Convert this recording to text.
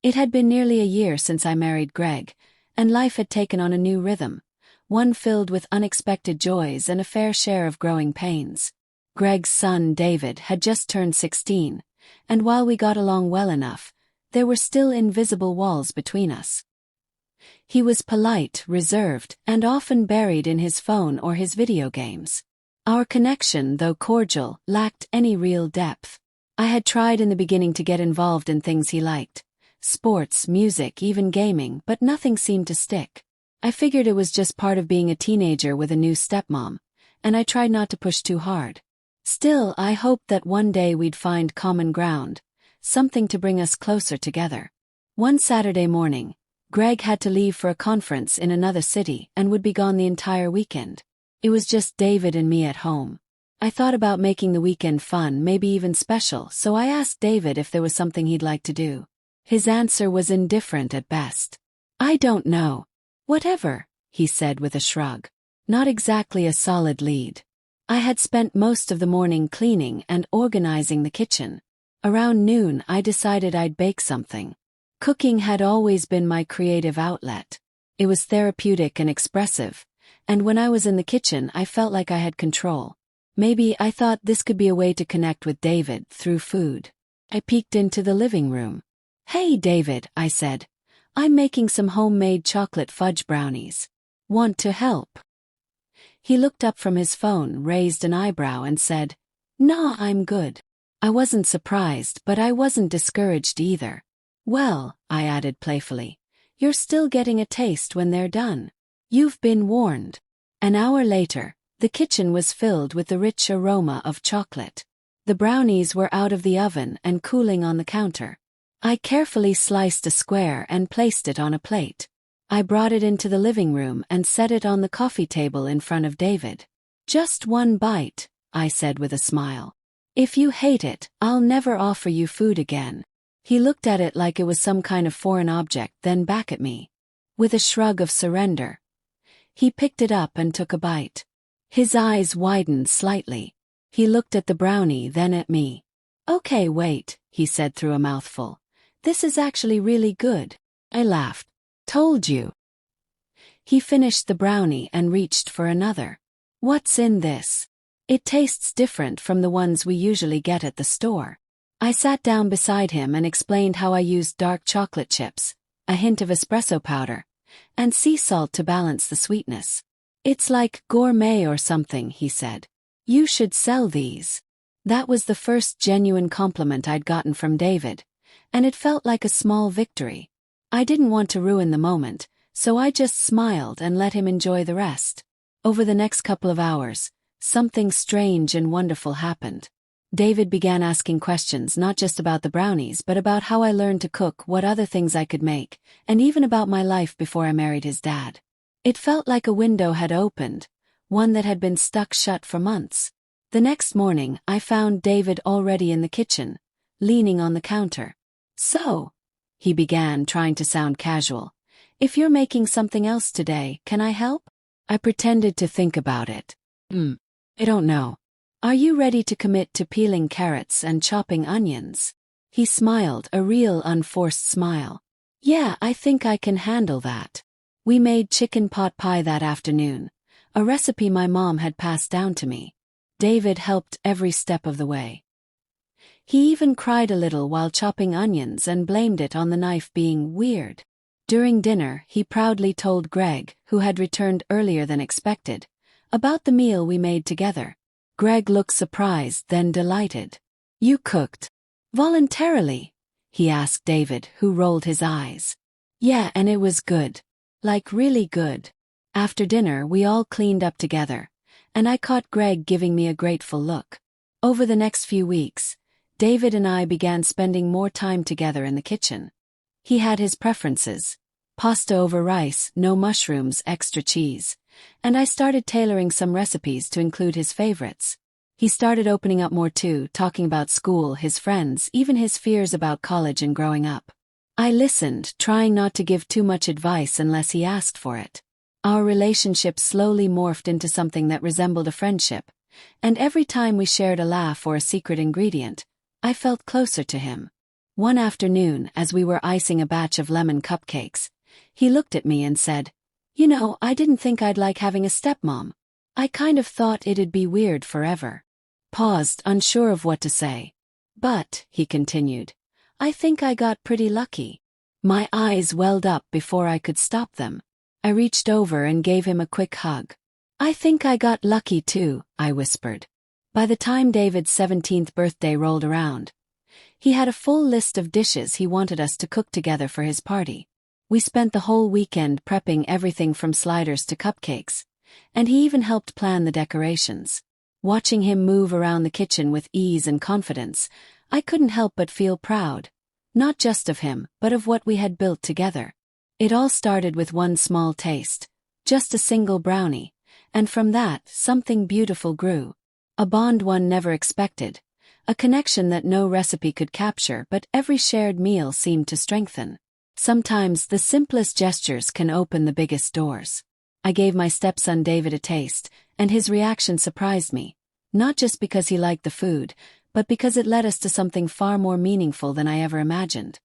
It had been nearly a year since I married Greg, and life had taken on a new rhythm, one filled with unexpected joys and a fair share of growing pains. Greg's son, David, had just turned 16, and while we got along well enough, there were still invisible walls between us. He was polite, reserved, and often buried in his phone or his video games. Our connection, though cordial, lacked any real depth. I had tried in the beginning to get involved in things he liked. Sports, music, even gaming, but nothing seemed to stick. I figured it was just part of being a teenager with a new stepmom, and I tried not to push too hard. Still, I hoped that one day we'd find common ground, something to bring us closer together. One Saturday morning, Greg had to leave for a conference in another city and would be gone the entire weekend. It was just David and me at home. I thought about making the weekend fun, maybe even special, so I asked David if there was something he'd like to do. His answer was indifferent at best. "I don't know. Whatever," he said with a shrug. Not exactly a solid lead. I had spent most of the morning cleaning and organizing the kitchen. Around noon, I decided I'd bake something. Cooking had always been my creative outlet. It was therapeutic and expressive, and when I was in the kitchen, I felt like I had control. Maybe I thought this could be a way to connect with David through food. I peeked into the living room. "Hey, David," I said. "I'm making some homemade chocolate fudge brownies. Want to help?" He looked up from his phone, raised an eyebrow, and said, "Nah, I'm good." I wasn't surprised, but I wasn't discouraged either. "Well," I added playfully, "you're still getting a taste when they're done. You've been warned." An hour later, the kitchen was filled with the rich aroma of chocolate. The brownies were out of the oven and cooling on the counter. I carefully sliced a square and placed it on a plate. I brought it into the living room and set it on the coffee table in front of David. "Just one bite," I said with a smile. "If you hate it, I'll never offer you food again." He looked at it like it was some kind of foreign object, then back at me. With a shrug of surrender, he picked it up and took a bite. His eyes widened slightly. He looked at the brownie, then at me. "Okay, wait," he said through a mouthful. "This is actually really good." I laughed. "Told you." He finished the brownie and reached for another. "What's in this? It tastes different from the ones we usually get at the store." I sat down beside him and explained how I used dark chocolate chips, a hint of espresso powder, and sea salt to balance the sweetness. "It's like gourmet or something," he said. "You should sell these." That was the first genuine compliment I'd gotten from David, and it felt like a small victory. I didn't want to ruin the moment, so I just smiled and let him enjoy the rest. Over the next couple of hours, something strange and wonderful happened. David began asking questions not just about the brownies but about how I learned to cook, what other things I could make, and even about my life before I married his dad. It felt like a window had opened, one that had been stuck shut for months. The next morning, I found David already in the kitchen, leaning on the counter. "So," he began, trying to sound casual, "if you're making something else today, can I help?" I pretended to think about it. I don't know. Are you ready to commit to peeling carrots and chopping onions?" He smiled, a real unforced smile. "Yeah, I think I can handle that." We made chicken pot pie that afternoon, a recipe my mom had passed down to me. David helped every step of the way. He even cried a little while chopping onions and blamed it on the knife being weird. During dinner, he proudly told Greg, who had returned earlier than expected, about the meal we made together. Greg looked surprised, then delighted. "You cooked voluntarily?" he asked David, who rolled his eyes. "Yeah, and it was good. Like really good." After dinner, we all cleaned up together, and I caught Greg giving me a grateful look. Over the next few weeks, David and I began spending more time together in the kitchen. He had his preferences: pasta over rice, no mushrooms, extra cheese, and I started tailoring some recipes to include his favorites. He started opening up more too, talking about school, his friends, even his fears about college and growing up. I listened, trying not to give too much advice unless he asked for it. Our relationship slowly morphed into something that resembled a friendship, and every time we shared a laugh or a secret ingredient, I felt closer to him. One afternoon, as we were icing a batch of lemon cupcakes, he looked at me and said, "You know, I didn't think I'd like having a stepmom. I kind of thought it'd be weird forever." Paused, unsure of what to say. "But," he continued, "I think I got pretty lucky." My eyes welled up before I could stop them. I reached over and gave him a quick hug. "I think I got lucky too," I whispered. By the time David's 17th birthday rolled around, he had a full list of dishes he wanted us to cook together for his party. We spent the whole weekend prepping everything from sliders to cupcakes, and he even helped plan the decorations. Watching him move around the kitchen with ease and confidence, I couldn't help but feel proud, not just of him, but of what we had built together. It all started with one small taste, just a single brownie, and from that, something beautiful grew. A bond one never expected, a connection that no recipe could capture but every shared meal seemed to strengthen. Sometimes the simplest gestures can open the biggest doors. I gave my stepson David a taste, and his reaction surprised me, not just because he liked the food, but because it led us to something far more meaningful than I ever imagined.